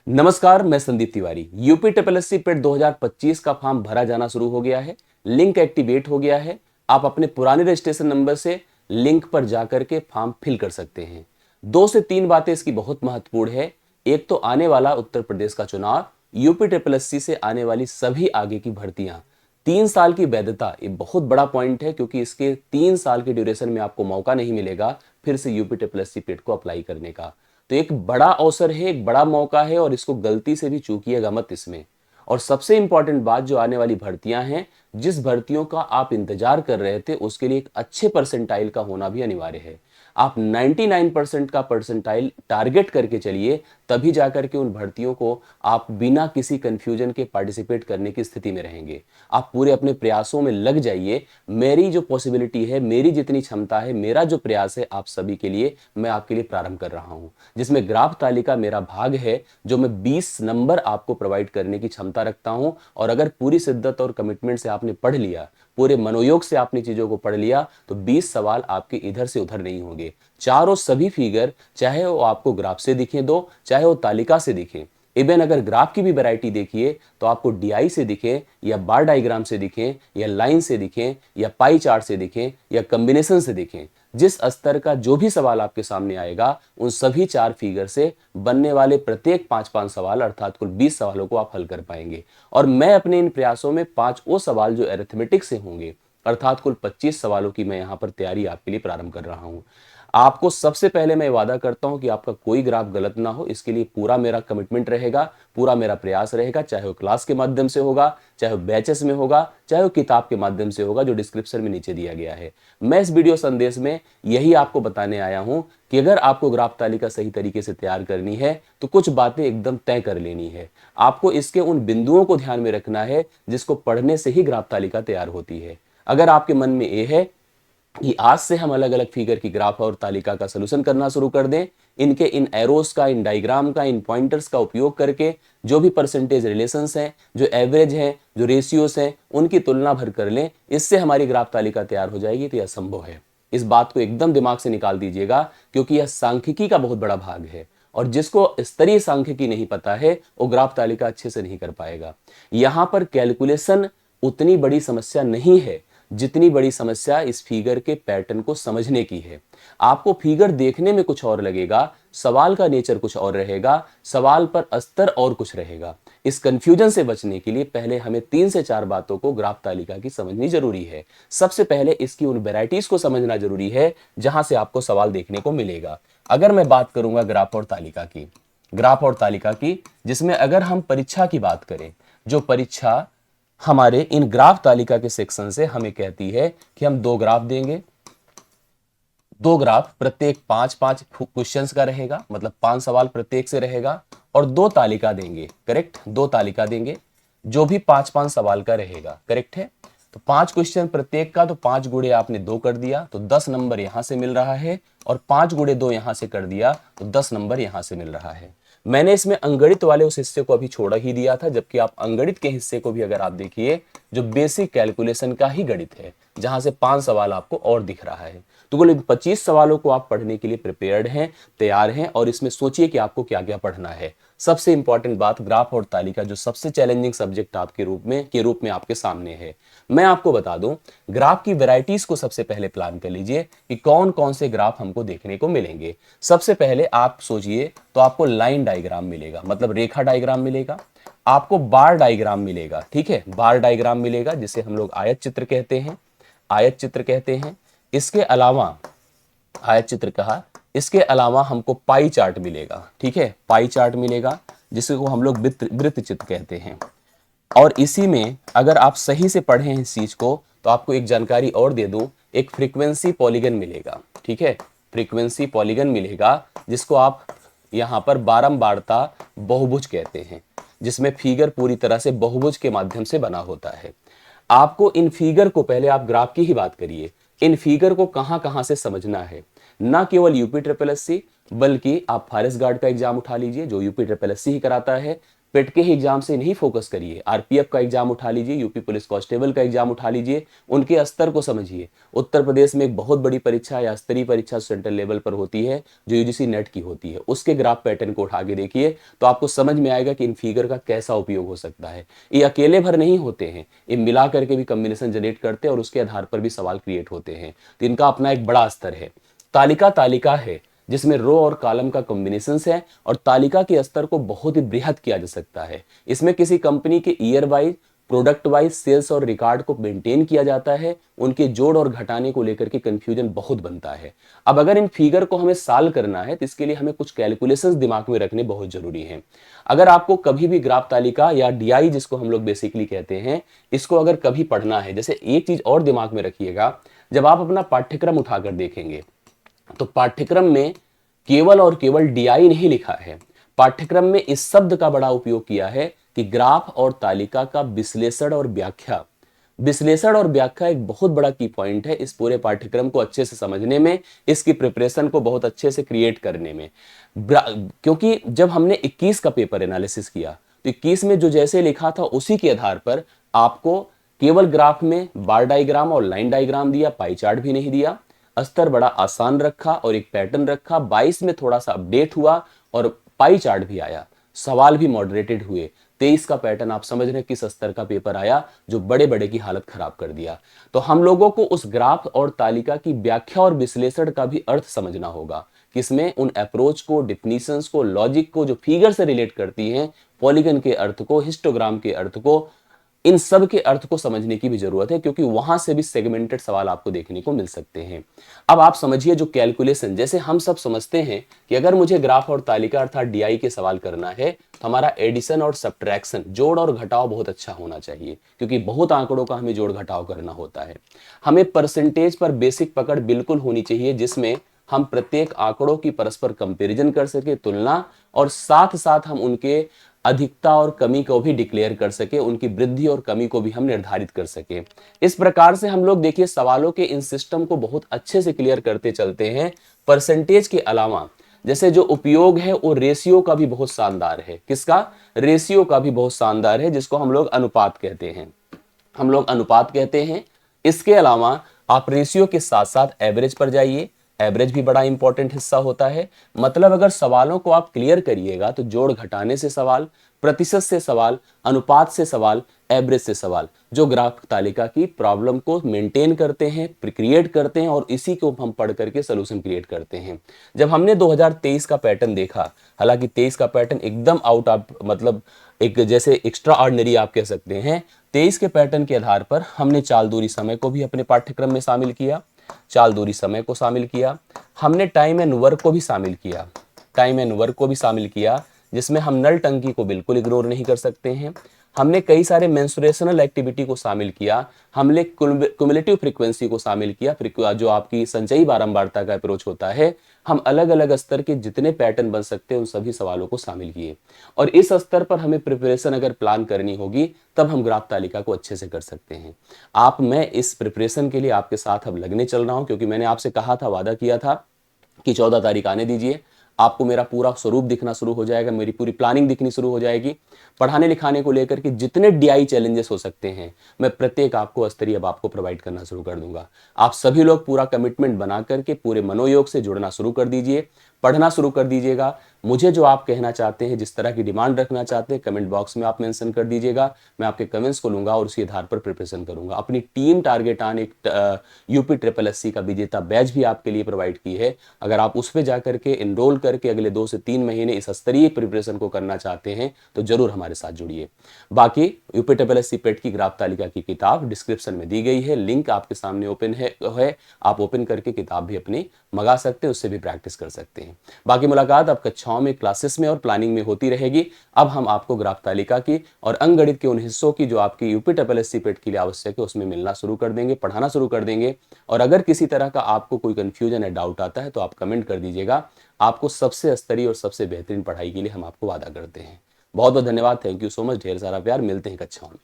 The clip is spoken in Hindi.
नमस्कार, मैं Sandeep Tiwari. UP triple SC पेट 2025 का फॉर्म भरा जाना शुरू हो गया है। लिंक एक्टिवेट हो गया है। आप अपने पुराने रजिस्ट्रेशन नंबर से लिंक पर जाकर के फॉर्म फिल कर सकते हैं। 2 से 3 बातें इसकी बहुत महत्वपूर्ण है। एक तो आने वाला उत्तर प्रदेश का चुनाव, यूपी ट्रिपल एससी से आने वाली सभी आगे की भर्तियां, 3 साल की वैधता, ये बहुत बड़ा पॉइंट है क्योंकि इसके 3 साल के ड्यूरेशन में आपको मौका नहीं मिलेगा फिर से यूपी ट्रिपल एससी पेट को अप्लाई करने का। तो एक बड़ा अवसर है, एक बड़ा मौका है और इसको गलती से भी चूकिएगा मत इसमें। और सबसे इंपॉर्टेंट बात, जो आने वाली भर्तियां हैं, जिस भर्तियों का आप इंतजार कर रहे थे उसके लिए एक अच्छे परसेंटाइल का होना भी अनिवार्य है। आप 99% का परसेंटाइल टारगेट करके चलिए, तभी जाकर के उन भर्तियों को आप बिना किसी कंफ्यूजन के पार्टिसिपेट करने की स्थिति में रहेंगे। आप पूरे अपने प्रयासों में लग जाइए। मेरी जो पॉसिबिलिटी है, मेरी जितनी क्षमता है, मेरा जो प्रयास है, आप सभी के लिए मैं आपके लिए प्रारंभ कर रहा हूं, जिसमें ग्राफ तालिका मेरा भाग है, जो मैं 20 नंबर आपको प्रोवाइड करने की क्षमता रखता हूं। और अगर पूरी शिद्दत और कमिटमेंट से आपने पढ़ लिया, पूरे मनोयोग से आपने चीजों को पढ़ लिया, तो 20 सवाल आपके इधर से उधर नहीं होंगे। चारों सभी फिगर, चाहे वो आपको ग्राफ से दिखे दो, चाहे वो तालिका से दिखे, इवन अगर ग्राफ की भी वैरायटी देखिए तो आपको डीआई से दिखे या बार डायग्राम से दिखे या लाइन से दिखे या पाई चार्ट से दिखे या कॉम्बिनेशन से दिखे, जिस स्तर का जो भी सवाल आपके सामने आएगा, उन सभी 4 फिगर से बनने वाले प्रत्येक 5-5 सवाल अर्थात कुल 20 सवालों को आप हल कर पाएंगे। और मैं अपने इन प्रयासों में 5 वो सवाल जो अरिथमेटिक से होंगे, अर्थात कुल 25 सवालों की मैं यहां पर तैयारी आपके लिए प्रारंभ कर रहा हूं। आपको सबसे पहले मैं वादा करता हूं कि आपका कोई ग्राफ गलत ना हो, इसके लिए पूरा मेरा कमिटमेंट रहेगा, पूरा मेरा प्रयास रहेगा, चाहे वो क्लास के माध्यम से होगा, चाहे वो बैचेस में होगा, चाहे वो किताब के माध्यम से होगा जो डिस्क्रिप्शन में नीचे दिया गया है। मैं इस वीडियो संदेश में यही आपको बताने आया हूं कि अगर आपको ग्राफ तालिका सही तरीके से तैयार करनी है तो कुछ बातें एकदम तय कर लेनी है। आपको इसके उन बिंदुओं को ध्यान में रखना है जिसको पढ़ने से ही ग्राफ तालिका तैयार होती है। अगर आपके मन में ये है कि आज से हम अलग अलग फिगर की ग्राफ और तालिका का सलूशन करना शुरू कर दें, इनके इन एरोस का, इन डायग्राम का, इन पॉइंटर्स का उपयोग करके जो भी परसेंटेज रिलेशंस हैं, जो एवरेज हैं, जो रेशियोस हैं, उनकी तुलना भर कर लें, इससे हमारी ग्राफ तालिका तैयार हो जाएगी, तो यह संभव है। इस बात को एकदम दिमाग से निकाल दीजिएगा क्योंकि यह सांख्यिकी का बहुत बड़ा भाग है और जिसको स्तरीय सांख्यिकी नहीं पता है वो ग्राफ तालिका अच्छे से नहीं कर पाएगा। यहां पर कैलकुलेशन उतनी बड़ी समस्या नहीं है जितनी बड़ी समस्या इस फिगर के पैटर्न को समझने की है। आपको फिगर देखने में कुछ और लगेगा, सवाल का नेचर कुछ और रहेगा, सवाल पर स्तर और कुछ रहेगा। इस कंफ्यूजन से बचने के लिए पहले हमें 3 से 4 बातों को ग्राफ तालिका की समझनी जरूरी है। सबसे पहले इसकी उन वेराइटीज को समझना जरूरी है जहां से आपको सवाल देखने को मिलेगा। अगर मैं बात करूंगा ग्राफ और तालिका की, ग्राफ और तालिका की, जिसमें अगर हम परीक्षा की बात करें, जो परीक्षा हमारे इन ग्राफ तालिका के सेक्शन से हमें कहती है कि हम 2 ग्राफ देंगे, 2 ग्राफ प्रत्येक 5-5 क्वेश्चंस का रहेगा, मतलब 5 सवाल प्रत्येक से रहेगा, और 2 तालिका देंगे। करेक्ट, 2 तालिका देंगे जो भी 5-5 सवाल का रहेगा। करेक्ट है। तो 5 क्वेश्चन प्रत्येक का, तो 5 गुणे आपने 2 कर दिया तो 10 नंबर यहां से मिल रहा है, और 5 गुणे 2 यहां से कर दिया तो 10 नंबर यहां से मिल रहा है। मैंने इसमें अंगणित वाले उस हिस्से को अभी छोड़ा ही दिया था, जबकि आप अंगणित के हिस्से को भी अगर आप देखिए, जो बेसिक कैलकुलेशन का ही गणित है, जहां से 5 सवाल आपको और दिख रहा है। तो कुल 25 सवालों को आप पढ़ने के लिए प्रिपेयर्ड हैं, तैयार हैं, और इसमें सोचिए कि आपको क्या क्या पढ़ना है। सबसे इंपॉर्टेंट बात, ग्राफ और तालिका जो सबसे चैलेंजिंग सब्जेक्ट आपके रूप में आपके सामने है। मैं आपको बता दूं, ग्राफ की वैरायटीज को सबसे पहले प्लान कर लीजिए कि कौन कौन से ग्राफ हमको देखने को मिलेंगे। सबसे पहले आप सोचिए तो आपको लाइन डायग्राम मिलेगा, मतलब रेखा डायग्राम मिलेगा। आपको बार डायग्राम मिलेगा, ठीक है, बार डायग्राम मिलेगा, जिसे हम लोग आयत चित्र कहते हैं, आयत चित्र कहते हैं। इसके अलावा आयत चित्र कहा, इसके अलावा हमको पाई चार्ट मिलेगा, ठीक है, पाई चार्ट मिलेगा, जिसको हम लोग वृत्त चित्र कहते हैं। और इसी में अगर आप सही से पढ़े हैं इस चीज को, तो आपको एक जानकारी और दे दूं, एक फ्रीक्वेंसी पॉलीगन मिलेगा, ठीक है, फ्रीक्वेंसी पॉलीगन मिलेगा, जिसको आप यहां पर बारंबारता बहुभुज कहते हैं, जिसमें फिगर पूरी तरह से बहुभुज के माध्यम से बना होता है। आपको इन फिगर को, पहले आप ग्राफ की ही बात करिए, इन फिगर को कहां कहां से समझना है। ना केवल यूपी ट्रिपल एससी, बल्कि आप फॉरेस्ट गार्ड का एग्जाम उठा लीजिए जो यूपी ट्रिपल एससी ही कराता है, पेट के ही एग्जाम से नहीं फोकस करिए, आरपीएफ का एग्जाम उठा लीजिए, यूपी पुलिस कांस्टेबल का एग्जाम उठा लीजिए, उनके स्तर को समझिए। उत्तर प्रदेश में एक बहुत बड़ी परीक्षा या स्तरीय परीक्षा सेंट्रल लेवल पर होती है जो यूजीसी नेट की होती है, उसके ग्राफ पैटर्न को उठा के देखिए तो आपको समझ में आएगा कि इन फिगर का कैसा उपयोग हो सकता है। ये अकेले भर नहीं होते हैं, ये मिला करके भी कॉम्बिनेशन जनरेट करते हैं और उसके आधार पर भी सवाल क्रिएट होते हैं। तो इनका अपना एक बड़ा स्तर है। तालिका तालिका है जिसमें रो और कॉलम का कॉम्बिनेशन है और तालिका के स्तर को बहुत ही बृहद किया जा सकता है। इसमें किसी कंपनी के year wise, product wise sales और रिकॉर्ड को मेंटेन किया जाता है, उनके जोड़ और घटाने को लेकर के कंफ्यूजन बहुत बनता है। अब अगर इन फिगर को हमें सॉल्व करना है तो इसके लिए हमें कुछ कैलकुलेशंस दिमाग में रखने बहुत जरूरी हैं। अगर आपको कभी भी ग्राफ तालिका या डीआई जिसको हम लोग बेसिकली कहते हैं, इसको अगर कभी पढ़ना है, जैसे एक चीज और दिमाग में रखिएगा, जब आप अपना पाठ्यक्रम उठाकर देखेंगे तो पाठ्यक्रम में केवल और केवल डीआई नहीं लिखा है, पाठ्यक्रम में इस शब्द का बड़ा उपयोग किया है कि ग्राफ और तालिका का विश्लेषण और व्याख्या। विश्लेषण और व्याख्या एक बहुत बड़ा की पॉइंट है इस पूरे पाठ्यक्रम को अच्छे से समझने में, इसकी प्रिपरेशन को बहुत अच्छे से क्रिएट करने में। क्योंकि जब हमने 21 का पेपर एनालिसिस किया तो 21 में जो जैसे लिखा था उसी के आधार पर आपको केवल ग्राफ में बार डायग्राम और लाइन डायग्राम दिया, पाई चार्ट भी नहीं दिया। स्तर बड़ा आसान रखा और एक पैटर्न रखा। 22 में थोड़ा सा अपडेट हुआ और पाई चार्ट भी आया, सवाल भी मॉडरेटेड हुए। 23 का पैटर्न आप समझ रहे हैं किस स्तर का पेपर आया जो बड़े बड़े की हालत खराब कर दिया। तो हम लोगों को उस ग्राफ और तालिका की व्याख्या और विश्लेषण का भी अर्थ समझना होगा, किसमें उन अप्रोच को, डिफिनीशंस को, लॉजिक को जो फिगर से रिलेट करती हैं, पॉलीगन के अर्थ को, हिस्टोग्राम के अर्थ को, इन सब के अर्थ को समझने की भी जरूरत है, क्योंकि वहां से भी सेगमेंटेड सवाल आपको देखने को मिल सकते हैं। अब आप समझिए जो कैलकुलेशन, जैसे हम सब समझते हैं कि अगर मुझे ग्राफ और तालिका अर्थात डीआई के सवाल करना है तो हमारा एडिशन और सब्ट्रैक्शन, जोड़ और घटाव बहुत अच्छा होना चाहिए, क्योंकि बहुत आंकड़ों का हमें जोड़ घटाव करना होता है। हमें परसेंटेज पर बेसिक पकड़ बिल्कुल होनी चाहिए, जिसमें हम प्रत्येक आंकड़ों की परस्पर कंपैरिजन कर सके, तुलना, और साथ साथ हम उनके अधिकता और कमी को भी डिक्लेयर कर सके, उनकी वृद्धि और कमी को भी हम निर्धारित कर सके। इस प्रकार से हम लोग देखिए सवालों के इन सिस्टम को बहुत अच्छे से क्लियर करते चलते हैं। परसेंटेज के अलावा जैसे जो उपयोग है वो रेशियो का भी बहुत शानदार है। किसका? रेशियो का भी बहुत शानदार है, जिसको हम लोग अनुपात कहते हैं। हम लोग अनुपात कहते हैं। इसके अलावा आप रेशियो के साथ साथ एवरेज पर जाइए, एवरेज भी बड़ा इंपॉर्टेंट हिस्सा होता है। मतलब अगर सवालों को आप क्लियर करिएगा तो जोड़ घटाने से सवाल, प्रतिशत से सवाल, अनुपात से सवाल, एवरेज से सवाल, जो ग्राफ तालिका की प्रॉब्लम को मेंटेन करते हैं, क्रिएट करते हैं, और इसी को हम पढ़ करके सोल्यूशन क्रिएट करते हैं। जब हमने 2023 का पैटर्न देखा, हालांकि 23 का पैटर्न एकदम आउट ऑफ, मतलब एक जैसे एक्स्ट्रा ऑर्डिनरी आप कह सकते हैं, 23 के पैटर्न के आधार पर हमने चाल दूरी समय को भी अपने पाठ्यक्रम में शामिल किया, चाल दूरी समय को शामिल किया, हमने टाइम एंड वर्क को भी शामिल किया, टाइम एंड वर्क को भी शामिल किया, जिसमें हम नल टंकी को बिल्कुल इग्नोर नहीं कर सकते हैं। हमने कई सारे मेंसुरेशनल एक्टिविटी को शामिल किया, हमने क्युमुलेटिव फ्रीक्वेंसी को शामिल किया, जो आपकी संचयी बारंबारता का अप्रोच होता है। हम अलग अलग स्तर के जितने पैटर्न बन सकते हैं उन सभी सवालों को शामिल किए, और इस स्तर पर हमें प्रिपरेशन अगर प्लान करनी होगी तब हम ग्राफ तालिका को अच्छे से कर सकते हैं। मैं इस प्रिपरेशन के लिए आपके साथ अब लगने चल रहा हूं, क्योंकि मैंने आपसे कहा था, वादा किया था कि 14 तारीख आने दीजिए, आपको मेरा पूरा स्वरूप दिखना शुरू हो जाएगा, मेरी पूरी प्लानिंग दिखनी शुरू हो जाएगी। पढ़ाने लिखाने को लेकर के जितने डीआई चैलेंजेस हो सकते हैं, मैं प्रत्येक आपको स्तरीय अब आपको प्रोवाइड करना शुरू कर दूंगा। आप सभी लोग पूरा कमिटमेंट बना करके पूरे मनोयोग से जुड़ना शुरू कर दीजिए, पढ़ना शुरू कर दीजिएगा। मुझे जो आप कहना चाहते हैं, जिस तरह की डिमांड रखना चाहते हैं, कमेंट बॉक्स में आप मेंशन कर दीजिएगा। मैं आपके कमेंट्स को लूंगा और उसी आधार पर प्रिपरेशन करूंगा। अपनी टीम टारगेट ऑन एक यूपी ट्रिपल एससी का विजेता बैच भी आपके लिए प्रोवाइड की है। अगर आप उस पर जाकर के इनरोल करके अगले 2 से 3 महीने इस स्तरीय प्रिपरेशन को करना चाहते हैं तो जरूर हमारे साथ जुड़िए। बाकी यूपी ट्रिपल एससी पेट की ग्राफ तालिका की किताब डिस्क्रिप्शन में दी गई है, लिंक आपके सामने ओपन है, आप ओपन करके किताब भी अपनी मंगा सकते हैं, उससे भी प्रैक्टिस कर सकते हैं। बाकी मुलाकात अब कक्षाओं में, क्लासेस में और प्लानिंग में होती रहेगी। अब हम आपको ग्राफ तालिका की और अंकगणित के उन हिस्सों की जो आपकी यूपी ट्रिपल एससी पेट के लिए आवश्यक है उसमें मिलना शुरू कर देंगे, पढ़ाना शुरू कर देंगे। और अगर किसी तरह का आपको कोई कंफ्यूजन या डाउट आता है तो आप कमेंट कर दीजिएगा। आपको सबसे स्तरीय और सबसे बेहतरीन पढ़ाई के लिए हम आपको वादा करते हैं। बहुत बहुत धन्यवाद, थैंक यू सो मच, ढेर सारा प्यार, मिलते हैं कक्षाओं में।